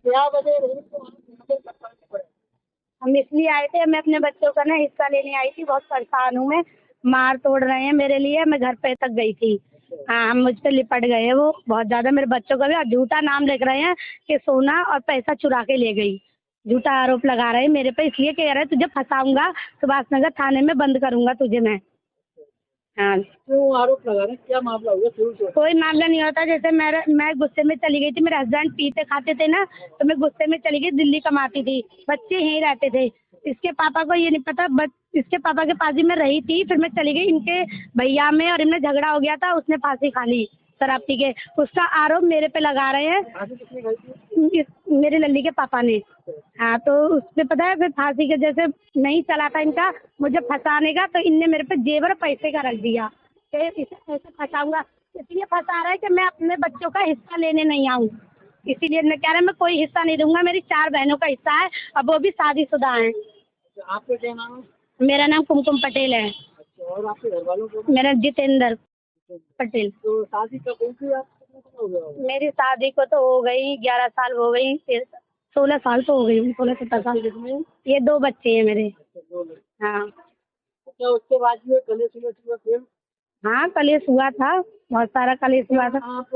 क्या वजह रही तो आप यहाँ पे परेशान पड़े? हम इसलिए आए थे, मैं अपने बच्चों का ना हिस्सा लेने आई थी, बहुत परेशान हूँ मैं। मार तोड़ रहे हैं मेरे लिए, मैं घर पे तक गई थी। हाँ, हम मुझ पे लिपट गए हैं वो बहुत ज्यादा, मेरे बच्चों का भी, और झूठा नाम लिख रहे हैं कि सोना और पैसा चुरा के ले गई। झूठा आरोप लगा रहे हैं मेरे पे, इसलिए कह रहे हैं तुझे फंसाऊंगा, सुभाष नगर थाने में बंद करूंगा तुझे मैं। हाँ। क्यों आरोप लगा रहे हैं? क्या मामला हुआ शुरू से? कोई मामला नहीं होता, जैसे मैं गुस्से में चली गई थी, मेरे हस्बैंड पीते खाते थे ना, तो मैं गुस्से में चली गई, दिल्ली कमाती थी, बच्चे यहीं रहते थे। इसके पापा को ये नहीं पता, इसके पापा के पास ही मैं रही थी, फिर मैं चली गई, इनके भैया में और इनमें झगड़ा हो गया था, उसने फांसी खा ली शराब पी के। उसका आरोप मेरे पे लगा रहे हैं, आगे किसने गई थी? मेरे लल्ली के पापा ने। हाँ, तो उसने पता है, फिर फांसी के जैसे नहीं चला था इनका मुझे फंसाने का, तो इनने मेरे पे जेवर पैसे का रख दिया कि इसे ऐसे फंसाऊंगा। इसलिए फंसा रहा है कि मैं अपने बच्चों का हिस्सा लेने नहीं आऊँ, इसीलिए मैं कह रहा है मैं कोई हिस्सा नहीं दूंगा। मेरी 4 बहनों का हिस्सा है, अब वो भी शादीशुदा हैं। तो आपका क्या नाम है? मेरा नाम कुमकुम पटेल है। अच्छा, और आपके घर वालों को? मेरा जितेंद्र पटेल। तो शादी कब हुई थी? आप कितना समय हो गया होगा? मेरी शादी को तो हो गई 11 साल हो गई, 16 साल तो हो गई, 16-17 साल। कितने? ये 2 बच्चे हैं मेरे। अच्छा, 2 लड़के। हाँ। अच्छा, उसके बाद में कलेश वलेश हुआ फिर? हाँ, कलेश हुआ था, बहुत सारा कलेश हुआ था। आप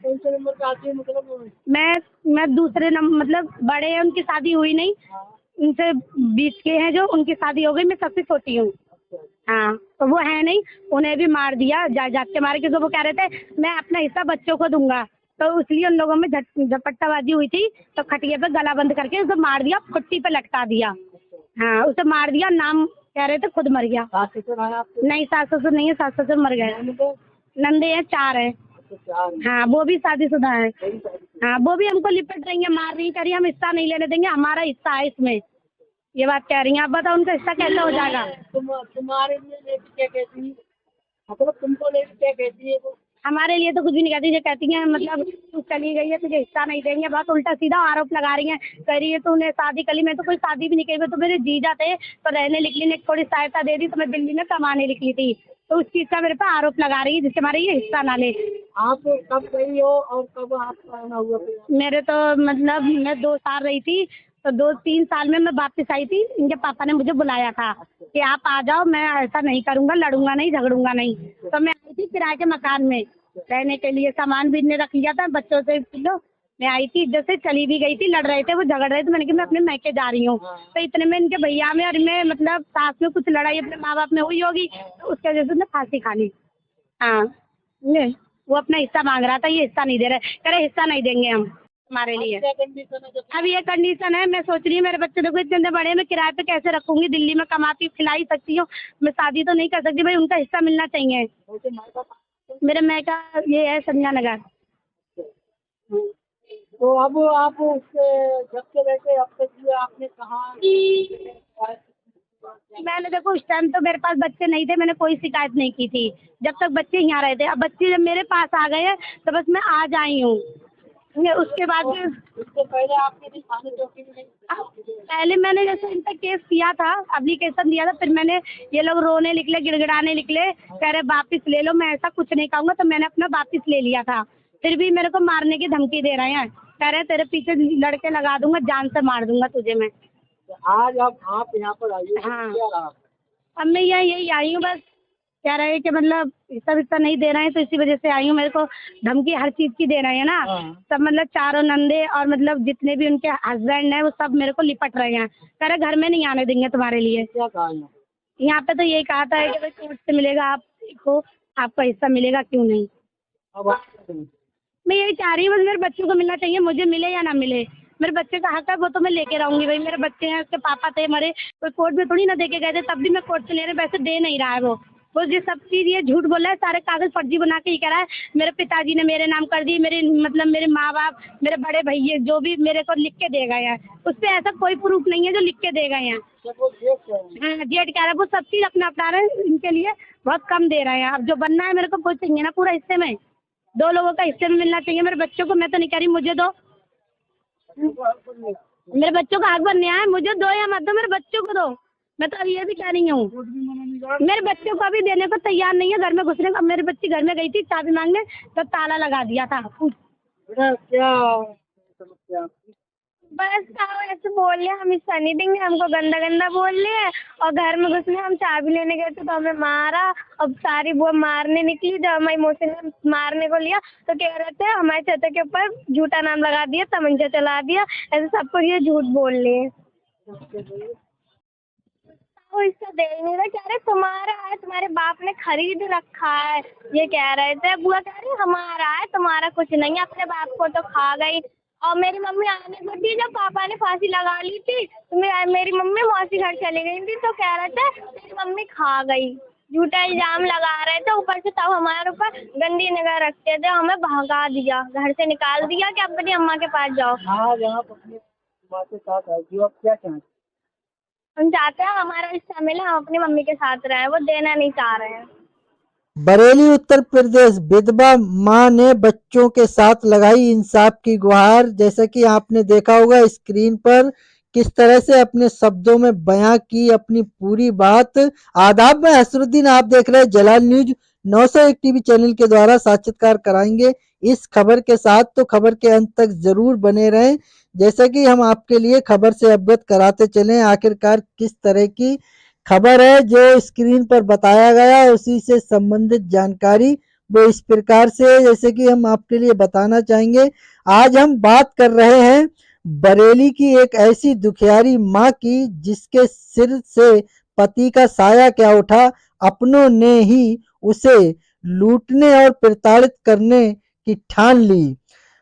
कौन से नंबर पे आती है मतलब? मैं मैं दूसरे नंबर, मतलब बड़े हैं, उनकी शादी हुई नहीं, हाँ। उनसे बीच के हैं जो, उनकी शादी हो गई, मैं सबसे छोटी हूँ। अच्छा। हाँ, तो वो है नहीं, उन्हें भी मार दिया जात के मारे, क्योंकि वो कह रहे थे मैं अपना हिस्सा बच्चों को दूंगा, तो इसलिए उन लोगों में झपट्टाबाजी हुई थी, तो खटिया पे गला बंद करके उसे मार दिया, खुट्टी पे लटका दिया। हाँ, उसे मार दिया, नाम कह रहे थे, खुद मर गया। सास ससुर है आपके? नहीं, सास ससुर नहीं है, सास ससुर मर गए। नंदे हैं, 4 है। अच्छा, 4 हैं। हाँ, वो भी शादीशुदा है। मेरी शादी थी। हाँ, वो भी हमको लिपट रही है, मार रही, कह रही हम हिस्सा नहीं लेने देंगे, हमारा हिस्सा है इसमें, ये बात कह रही हैं। आप बताओ उनका हिस्सा कैसे हो जाएगा? तुम्हारे लिए लेडी क्या कहती है? मतलब तुमको लेडी क्या कहती है वो? हमारे लिए तो कुछ भी नहीं कहती, जो कहती हैं मतलब तू चली गई है, तुझे हिस्सा नहीं देंगे, बहुत उल्टा सीधा आरोप लगा रही हैं। कह रही है तूने शादी कर ली, मैं तो कोई शादी भी नहीं की, मैं तो मेरे जीजा थे तो रहने निकली ने थोड़ी सहायता दे दी, तो मैं दिल्ली में कमाने निकली थी, तो उस चीज का मेरे पे आरोप लगा रही है, जिससे हमारे ये हिस्सा ना ले। आप कब गई हो और कब आपका आना हुआ फिर? मेरे तो मतलब मैं 2 साल रही थी, तो 2-3 साल में मैं वापस आई थी, इनके पापा ने मुझे बुलाया था कि आप आ जाओ, मैं ऐसा नहीं करूंगा, लड़ूंगा नहीं, झगड़ूंगा नहीं, तो मैं आई थी किराए के मकान में रहने के लिए, सामान भी इनने रख लिया था बच्चों से लो। मैं आई थी, इधर से चली भी गई थी, लड़ रहे थे वो, झगड़ रहे थे, मैंने कहा मैं अपने मैके जा रही हूँ, तो इतने में इनके भैया में और इनमें मतलब सास में कुछ लड़ाई अपने माँ बाप में हुई होगी, तो उसकी वजह से उसने फांसी खा ली। हाँ, ले, वो अपना हिस्सा मांग रहा था, ये हिस्सा नहीं दे रहे, कह रहे हिस्सा नहीं देंगे हम हमारे लिए। क्या कंडीशन है जब? अब ये कंडीशन है, मैं सोच रही हूँ मेरे बच्चे देखो इतने बड़े हैं, मैं किराए पे कैसे रखूंगी, दिल्ली में कमाती हूँ, खिला ही सकती हूँ, मैं शादी तो नहीं कर सकती, भाई उनका हिस्सा मिलना चाहिए। वैसे मायका कहाँ? मेरे मैका ये है संजना नगर। तो अब आप उससे जब से रहते अब तक ये आपने कहाँ? मैंने देखो उस टाइम तो मेरे पास बच्चे नहीं थे, मैंने कोई शिकायत नहीं की थी, जब तक बच्चे यहाँ रहे थे। अब बच्चे जब मेरे पास आ गए हैं तो बस मैं आज आई हूँ, उसके बाद इससे पहले आपके भी थाने चौकी में नहीं? पहले मैंने जैसे इन पर केस किया था, एप्लीकेशन दिया था, फिर मैंने, ये लोग रोने निकले, गिड़गिड़ाने निकले, कह रहे वापिस ले लो, मैं ऐसा कुछ नहीं कहूँगा, तो मैंने अपना वापिस ले लिया था। फिर भी मेरे को मारने की धमकी दे रहे हैं, कह रहे तेरे पीछे लड़के लगा दूंगा, जान से मार दूंगा तुझे मैं। तो आज अब आप यहाँ पर आई हो, हाँ। क्या रहा? अब मैं यही आई हूँ, बस कह रहे हैं कि मतलब हिस्सा नहीं दे रहे हैं, तो इसी वजह से आई हूँ, मेरे को धमकी हर चीज की दे रहे हैं ना। सब मतलब चारों नंदे और मतलब जितने भी उनके हस्बैंड हैं वो सब मेरे को लिपट रहे हैं, कह रहे घर में नहीं आने देंगे तुम्हारे लिए। क्या कहा है? यहाँ पे तो यही कहा था कि भाई कोर्ट से मिलेगा, आप देखो आपका हिस्सा मिलेगा, क्यों नहीं। अब आप क्या करें? मैं यही चाह रही हूँ, बस मेरे बच्चों को मिलना चाहिए, मुझे मिले या ना मिले, मेरे बच्चे का हक है, वो तो मैं लेके रहूंगी भाई, मेरे बच्चे हैं, उसके पापा थे मरे, कोई कोर्ट में थोड़ी ना दे के गए थे, तब भी मैं कोर्ट से ले रहे, वैसे दे नहीं रहा है वो ये सब चीज ये झूठ बोल रहा है, सारे कागज फर्जी बना के ही कह रहा है, मेरे पिताजी ने मेरे नाम कर दी, मेरे मतलब मेरे माँ बाप, मेरे बड़े भैया जो भी मेरे को लिख के दे गए हैं, उस पर ऐसा कोई प्रूफ नहीं है जो लिख के दे गए हैं। जब वो देख रहे हैं। हाँ, जेठ कह रहा है, वो सब चीज अपना अपना रहे हैं, इनके लिए बहुत कम दे रहे हैं, अब जो बनना है मेरे को वो चाहिए ना पूरा हिस्से में, 2 लोगों का हिस्से में मिलना चाहिए मेरे बच्चों को, मैं तो नहीं कह रही मुझे दो, मेरे बच्चों का हक बनने आया, मुझे दो या मत दो, मेरे बच्चों को दो, मैं तो अब ये भी कह रही हूँ। मेरे बच्चों को अभी देने को तैयार नहीं है, घर में घुसने का, मेरी बच्ची घर में गई थी चाबी मांगने, तो ताला लगा दिया था। बेटा क्या समस्या आपकी? बस साहब ऐसे बोल लिया, हम हिस्सा नहीं देंगे, हमको गंदा गंदा बोल लिया और घर में घुसने हम चाबी लेने गए थे तो हमें मारा। अब सारी वो मारने निकली, जब हमारी मौसी ने मारने को लिया तो कह रहे थे हमारे चाचा के ऊपर झूठा नाम लगा दिया, तमंचा चला दिया, ऐसे सबको ये झूठ बोल लिए। वो हिस्सा दे ही नहीं रहा, कह रहे तुम्हारा है, तुम्हारे बाप ने खरीद रखा है, ये कह रहे थे। बुआ कह रही हमारा है, तुम्हारा कुछ नहीं है, अपने बाप को तो खा गई। और मेरी मम्मी आने को थी जब पापा ने फांसी लगा ली थी, तो मेरी मम्मी मौसी घर चली गई थी तो कह रहे थे मेरी मम्मी खा गई, झूठा इल्जाम लगा रहे थे ऊपर से। तब हमारे ऊपर गंदी निगाह रखते थे, हमें भगा दिया, घर से निकाल दिया कि अपनी अम्मा के पास जाओ। आज आप अपने माँ के साथ आई थी, आप क्या चाहते? हम चाहते हैं हमारा हिस्सा मिले, हम अपनी मम्मी के साथ रहें, वो देना नहीं चाह रहे हैं। बरेली उत्तर प्रदेश, विधवा मां ने बच्चों के साथ लगाई इंसाफ की गुहार। जैसा कि आपने देखा होगा स्क्रीन पर किस तरह से अपने शब्दों में बयां की अपनी पूरी बात। आदाब, में हसरुद्दीन, आप देख रहे हैं जलाल न्यूज 901 टीवी चैनल के द्वारा साक्षात्कार कराएंगे इस खबर के साथ, तो खबर के अंत तक जरूर बने रहें। जैसा कि हम आपके लिए खबर से अवगत कराते चले आखिरकार किस तरह की खबर है, जो स्क्रीन पर बताया गया उसी से संबंधित जानकारी वो इस प्रकार से, जैसे कि हम आपके लिए बताना चाहेंगे। आज हम बात कर रहे हैं बरेली की एक ऐसी दुखियारी मां की जिसके सिर से पति का साया क्या उठा, अपनों ने ही उसे लूटने और प्रताड़ित करने की ठान ली।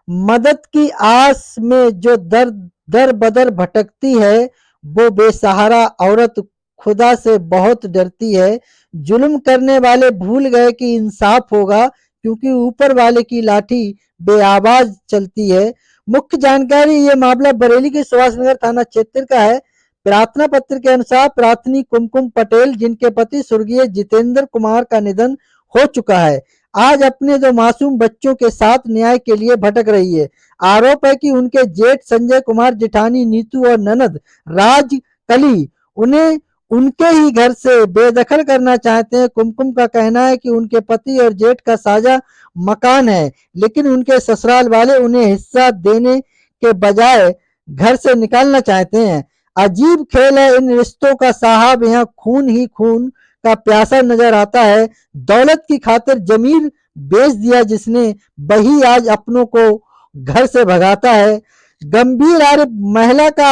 मदद की आस में जो दर दर बदर भटकती है, वो बेसहारा औरत खुदा से बहुत डरती है। जुल्म करने वाले भूल गए कि इंसाफ होगा, क्योंकि ऊपर वाले की लाठी बेआवाज चलती है। मुख्य जानकारी, ये मामला बरेली के सुभाष नगर थाना क्षेत्र का है। प्रार्थना पत्र के अनुसार प्रार्थनी कुमकुम पटेल, जिनके पति स्वर्गीय जितेंद्र कुमार का निधन हो चुका है, आज अपने दो मासूम बच्चों के साथ न्याय के लिए भटक रही है। आरोप है कि उनके जेठ संजय कुमार, जेठानी नीतू और ननद राज कली उन्हें उनके ही घर से बेदखल करना चाहते हैं। कुमकुम का कहना है कि उनके पति और जेठ का साझा मकान है, लेकिन उनके ससुराल वाले उन्हें हिस्सा देने के बजाय घर से निकालना चाहते हैं। अजीब खेल है इन रिश्तों का साहब, यहाँ खून ही खून का प्यासा नजर आता है। दौलत की खातिर जमीन बेच दिया जिसने, वही आज अपनों को घर से भगाता है। गंभीर आरोप महिला का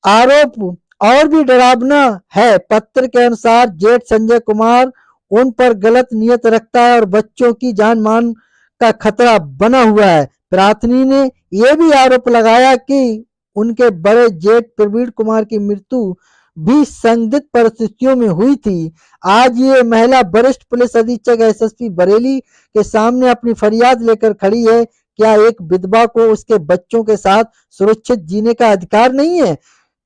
आरोप और भी डरावना है। पत्र के अनुसार जेठ संजय कुमार उन पर गलत नियत रखता है और बच्चों की जान मान का खतरा बना हुआ है। प्रार्थनी ने यह भी आरोप लगाया कि उनके बड़े जेठ प्रवीण कुमार की मृत्यु भी संदिग्ध परिस्थितियों में हुई थी। आज ये महिला वरिष्ठ पुलिस अधीक्षक एसएसपी बरेली के सामने अपनी फरियाद लेकर खड़ी है। क्या एक विधवा को उसके बच्चों के साथ सुरक्षित जीने का अधिकार नहीं है?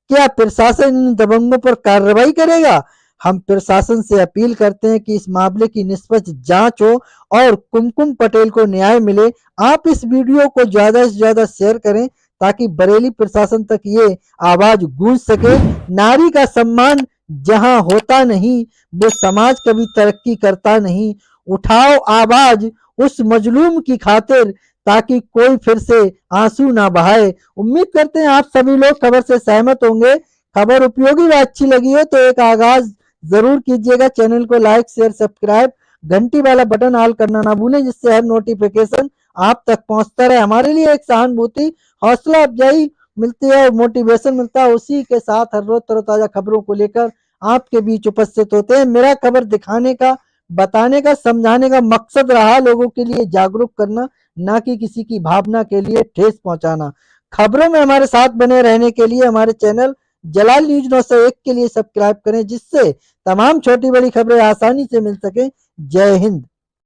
क्या प्रशासन इन दबंगों पर कार्रवाई करेगा? हम प्रशासन से अपील करते हैं कि इस मामले की निष्पक्ष जांच हो और कुमकुम पटेल को न्याय मिले। आप इस वीडियो को ज्यादा से ज्यादा शेयर करें ताकि बरेली प्रशासन तक ये आवाज गूंज सके। नारी का सम्मान जहां होता नहीं, वो समाज कभी तरक्की करता नहीं। उठाओ आवाज उस मजलूम की खातिर, ताकि कोई फिर से आंसू ना बहाए। उम्मीद करते हैं आप सभी लोग खबर से सहमत होंगे। खबर उपयोगी व अच्छी लगी हो तो एक आगाज जरूर कीजिएगा। चैनल को लाइक, शेयर, सब्सक्राइब, घंटी वाला बटन ऑल करना ना भूलें, जिससे हर नोटिफिकेशन आप तक पहुंचता रहे। हमारे लिए एक सहानुभूति, हौसला अफजाई मिलती है और मोटिवेशन मिलता है। उसी के साथ हर रोज तरोताजा खबरों को लेकर आपके बीच उपस्थित होते हैं। मेरा खबर दिखाने का, बताने का, समझाने का मकसद रहा लोगों के लिए जागरूक करना, ना कि किसी की भावना के लिए ठेस पहुंचाना। खबरों में हमारे साथ बने रहने के लिए हमारे चैनल जलाल न्यूज 901 के लिए सब्सक्राइब करें, जिससे तमाम छोटी बड़ी खबरें आसानी से मिल सके। जय हिंद।